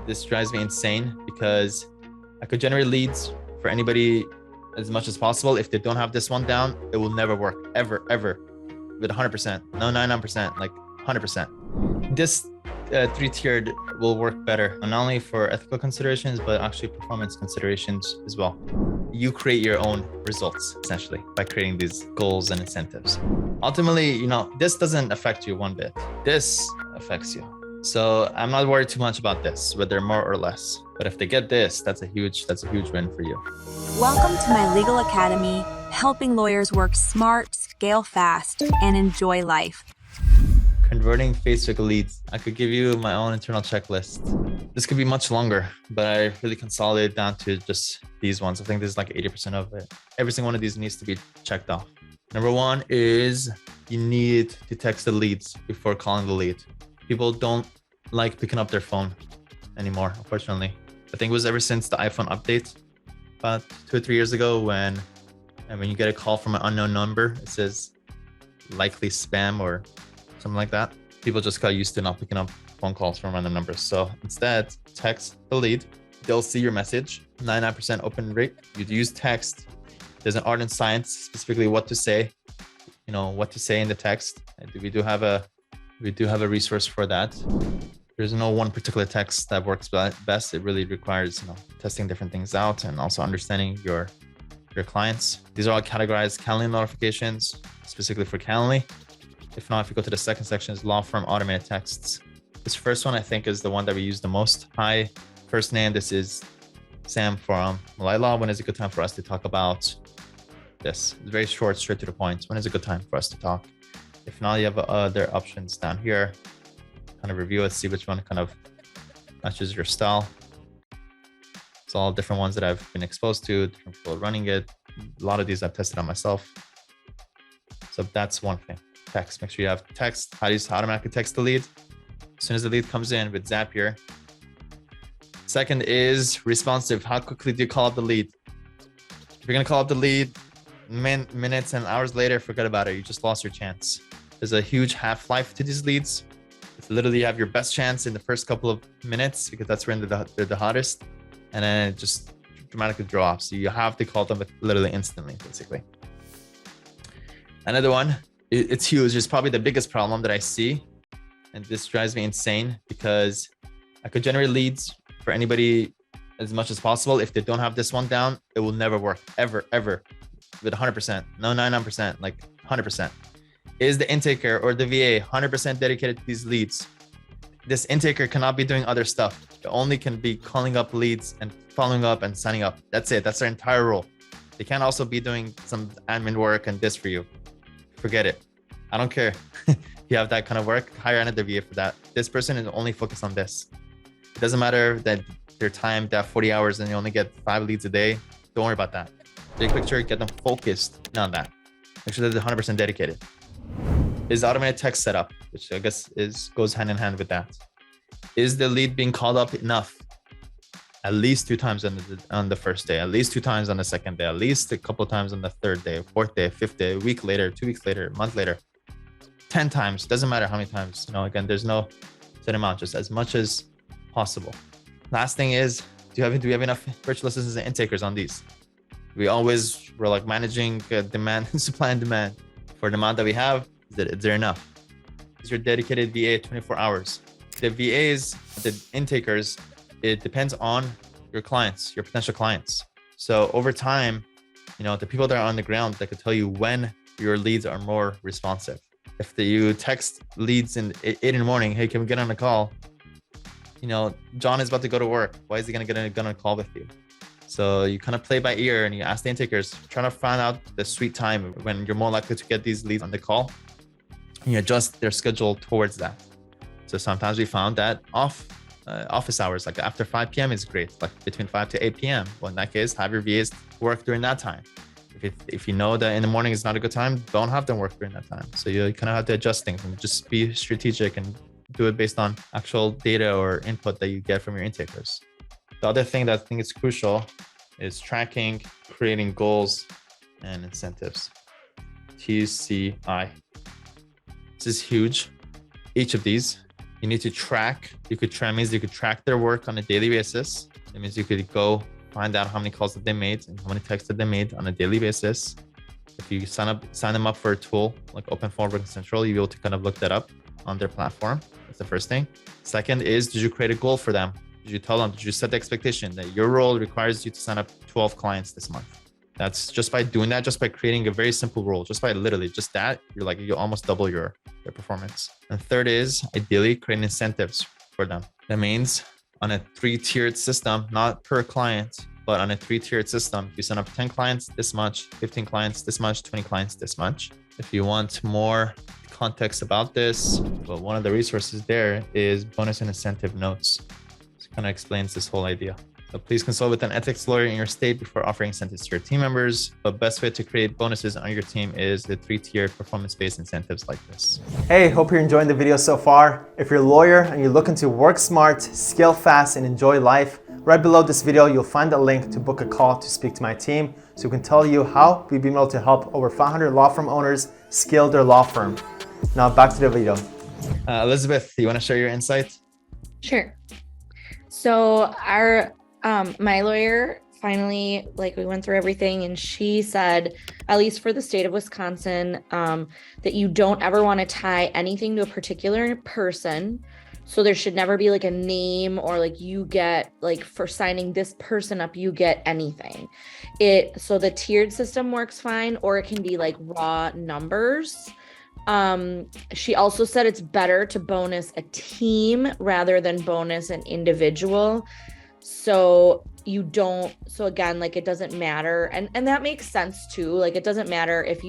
this drives me insane because I could generate leads for anybody as much as possible. If they don't have this one down, it will never work, ever, ever, with 100%, no 99%, like 100%. This three-tiered will work better, not only for ethical considerations, but actually performance considerations as well. You create your own results, essentially, by creating these goals and incentives. Ultimately, this doesn't affect you one bit. This affects you. So I'm not worried too much about this, whether more or less. But if they get this, that's a huge win for you. Welcome to my legal academy, helping lawyers work smart, scale fast, and enjoy life. Converting Facebook leads. I could give you my own internal checklist. This could be much longer, but I really consolidate down to just these ones. I think this is like 80% of it. Every single one of these needs to be checked off. Number one is you need to text the leads before calling the lead. People don't like picking up their phone anymore, unfortunately. I think it was ever since the iPhone update about 2 or 3 years ago when you get a call from an unknown number, it says likely spam or something like that. People just got used to not picking up phone calls from random numbers. So instead, text the lead. They'll see your message. 99% open rate. You use text. There's an art and science, specifically what to say. What to say in the text. And we do have a resource for that. There's no one particular text that works best. It really requires testing different things out and also understanding your clients. These are all categorized Calendly notifications, specifically for Calendly. If not, if you go to the second section, is law firm automated texts. This first one, I think, is the one that we use the most. Hi, first name. This is Sam from Mollaei Law. When is a good time for us to talk about this? It's very short, straight to the point. When is a good time for us to talk? If not, you have other options down here. Kind of review it, see which one kind of matches your style. It's all different ones that I've been exposed to, different people running it. A lot of these I've tested on myself. So that's one thing. Text. Make sure you have text. How do you automatically text the lead? As soon as the lead comes in with Zapier. Second is responsive. How quickly do you call up the lead? If you're going to call up the lead minutes and hours later, forget about it. You just lost your chance. There's a huge half-life to these leads. It's literally you have your best chance in the first couple of minutes because that's when they're the hottest. And then it just dramatically drops. So you have to call them literally instantly, basically. Another one. It's huge. It's probably the biggest problem that I see. And this drives me insane because I could generate leads for anybody as much as possible. If they don't have this one down, it will never work, ever, ever, with 100%, no 99%, like 100%. Is the intaker or the VA 100% dedicated to these leads? This intaker cannot be doing other stuff. It only can be calling up leads and following up and signing up. That's it. That's their entire role. They can't also be doing some admin work and this for you. Forget it. I don't care. If you have that kind of work, hire another VA for that. This person is only focused on this. It doesn't matter that their time, that 40 hours and you only get 5 leads a day. Don't worry about that. Big picture, get them focused on that. Make sure that they're 100% dedicated. Is automated text setup, which I guess goes hand in hand with that. Is the lead being called up enough? At least 2 times on the first day, at least 2 times on the second day, at least a couple of times on the third day, 4th day, 5th day, a week later, 2 weeks later, a month later, 10 times. Doesn't matter how many times. Again, there's no set amount, just as much as possible. Last thing is, do we have enough virtual assistants and intakers on these? We're like managing demand, supply and demand. For the amount that we have, is there enough? Is your dedicated VA 24 hours? The VAs, the intakers, it depends on your clients, your potential clients. So over time, the people that are on the ground that could tell you when your leads are more responsive. If you text leads in 8 in the morning, hey, can we get on a call? John is about to go to work. Why is he going to get on a call with you? So you kind of play by ear and you ask the intakers, trying to find out the sweet time when you're more likely to get these leads on the call. And you adjust their schedule towards that. So sometimes we found that office hours, like after 5 p.m. is great, like between 5 to 8 p.m. Well, in that case, have your VAs work during that time. If you know that in the morning is not a good time, don't have them work during that time. So you kind of have to adjust things and just be strategic and do it based on actual data or input that you get from your intakers. The other thing that I think is crucial is tracking, creating goals and incentives. TCI. This is huge. Each of these You need to track. You could track their work on a daily basis. It means you could go find out how many calls that they made and how many texts that they made on a daily basis. If you sign them up for a tool like Open Phone Working Central, you'll be able to kind of look that up on their platform. That's the first thing. Second is, did you create a goal for them? Did you tell them, did you set the expectation that your role requires you to sign up 12 clients this month? That's just by doing that, just by creating a very simple role, just by literally just that, you'll almost double your performance. And third is ideally creating incentives for them. That means on a 3-tiered system, not per client, but on a 3-tiered system, you sign up 10 clients this much, 15 clients this much, 20 clients this much. If you want more context about this, but one of the resources there is bonus and incentive notes. It kind of explains this whole idea. So please consult with an ethics lawyer in your state before offering incentives to your team members. The best way to create bonuses on your team is the 3-tiered performance-based incentives like this. Hey, hope you're enjoying the video so far. If you're a lawyer and you're looking to work smart, scale fast, and enjoy life, right below this video, you'll find a link to book a call to speak to my team so we can tell you how we've been able to help over 500 law firm owners scale their law firm. Now back to the video. Elizabeth, you want to share your insight? Sure. So my lawyer finally, we went through everything, and she said, at least for the state of Wisconsin, that you don't ever want to tie anything to a particular person. So there should never be a name or you get for signing this person up, you get anything. So the tiered system works fine, or it can be raw numbers. She also said it's better to bonus a team rather than bonus an individual. So again, it doesn't matter. And that makes sense too. It doesn't matter if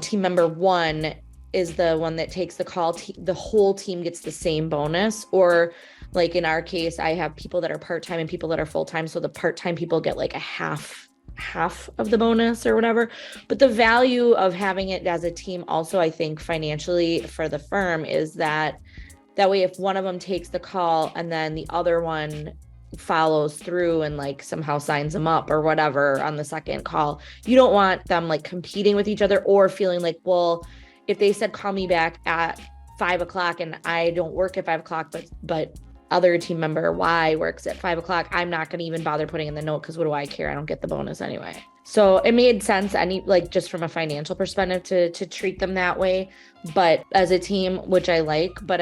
team member 1 is the one that takes the call, the whole team gets the same bonus. Or in our case, I have people that are part-time and people that are full-time. So the part-time people get a half of the bonus or whatever. But the value of having it as a team also, I think financially for the firm, is that way, if one of them takes the call and then the other one follows through and somehow signs them up or whatever on the second call, you don't want them competing with each other or feeling well, if they said, call me back at 5:00 and I don't work at 5:00, but other team member Y works at 5:00, I'm not going to even bother putting in the note, because what do I care? I don't get the bonus anyway. So it made sense, just from a financial perspective, to treat them that way. But as a team, which I like, but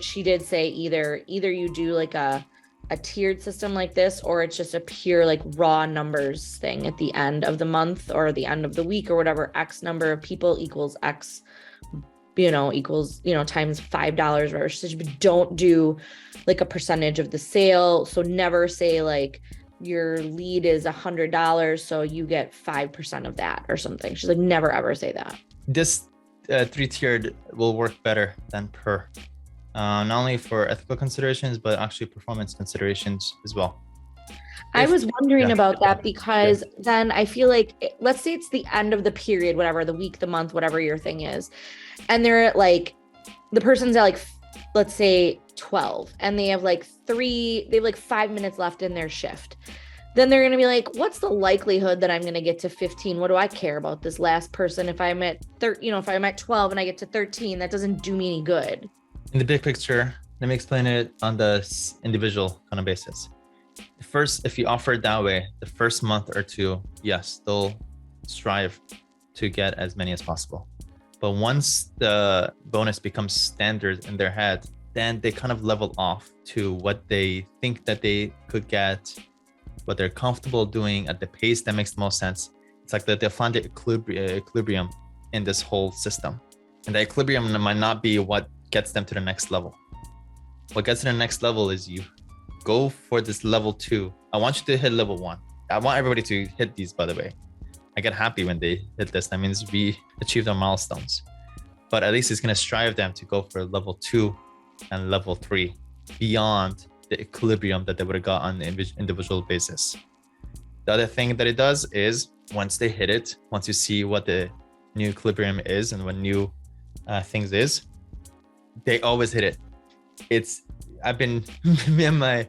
she did say either you do a tiered system like this, or it's just a pure raw numbers thing at the end of the month or the end of the week or whatever. X number of people equals X, equals, times $5 versus, but don't do a percentage of the sale. So never say your lead is $100, so you get 5% of that or something. She's never ever say that. This 3-tiered will work better than per, not only for ethical considerations, but actually performance considerations as well. I was wondering about that, because then I feel let's say it's the end of the period, whatever, the week, the month, whatever your thing is. And they're at the person's at let's say 12, and they have 5 minutes left in their shift. Then they're going to be what's the likelihood that I'm going to get to 15? What do I care about this last person? If I'm at if I'm at 12 and I get to 13, that doesn't do me any good. In the big picture, let me explain it on the individual kind of basis. First, if you offer it that way, the first month or two, yes, they'll strive to get as many as possible. But once the bonus becomes standard in their head, then they kind of level off to what they think that they could get, what they're comfortable doing at the pace that makes the most sense. It's that they'll find the equilibrium in this whole system. And the equilibrium might not be what gets them to the next level. What gets to the next level is you go for this level 2. I want you to hit level 1. I want everybody to hit these, by the way. I get happy when they hit this. That means we achieved our milestones. But at least it's going to strive them to go for level 2 and level 3 beyond the equilibrium that they would have got on an individual basis. The other thing that it does is once they hit it, once you see what the new equilibrium is and what new things is, they always hit it. Me and my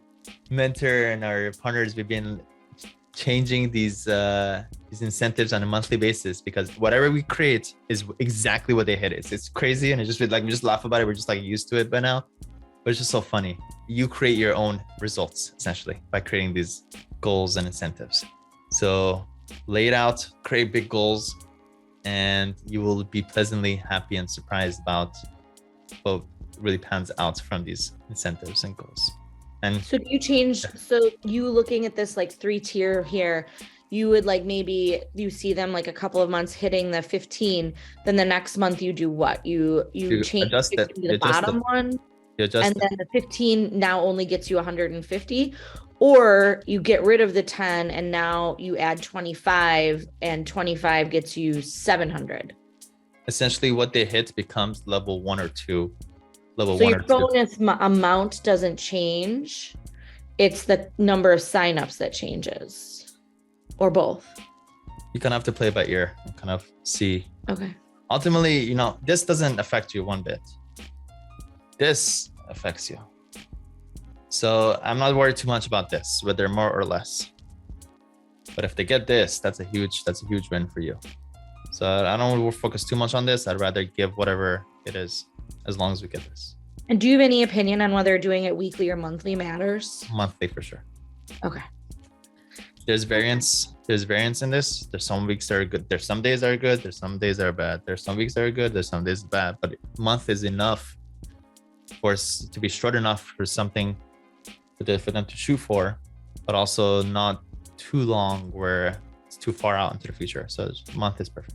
mentor and our partners, we've been changing these these incentives on a monthly basis, because whatever we create is exactly what they hit. It's crazy, and it's just like we just laugh about it. We're just like used to it by now, but it's just so funny. You create your own results essentially by creating these goals and incentives. So lay it out, create big goals, and you will be pleasantly happy and surprised about what really pans out from these incentives and goals. And so do you change, so you looking at this like 3-tier here, you would like, maybe you see them like a couple of months hitting the 15, then the next month you do what? You change adjust it. to the bottom one, you adjust and then the 15 now only gets you 150, or you get rid of the 10 and now you add 25, and 25 gets you 700. Essentially what they hit becomes level 1 or 2. Level So 1 your or 2. bonus amount doesn't change. It's the number of signups that changes, or both. You kind of have to play by ear and kind of see. Okay. Ultimately, you know, this doesn't affect you one bit. This affects you. So I'm not worried too much about this, whether more or less. But if they get this, that's a huge win for you. So I don't want to focus too much on this. I'd rather give whatever it is, as long as we get this. And do you have any opinion on whether doing it weekly or monthly matters? Monthly for sure. Okay. There's variance in this. There's some weeks that are good. There's some days that are good. There's some days that are bad. There's some weeks that are good. There's some days bad. But month is enough for us to be short enough for something for them to shoot for, but also not too long where it's too far out into the future. So month is perfect.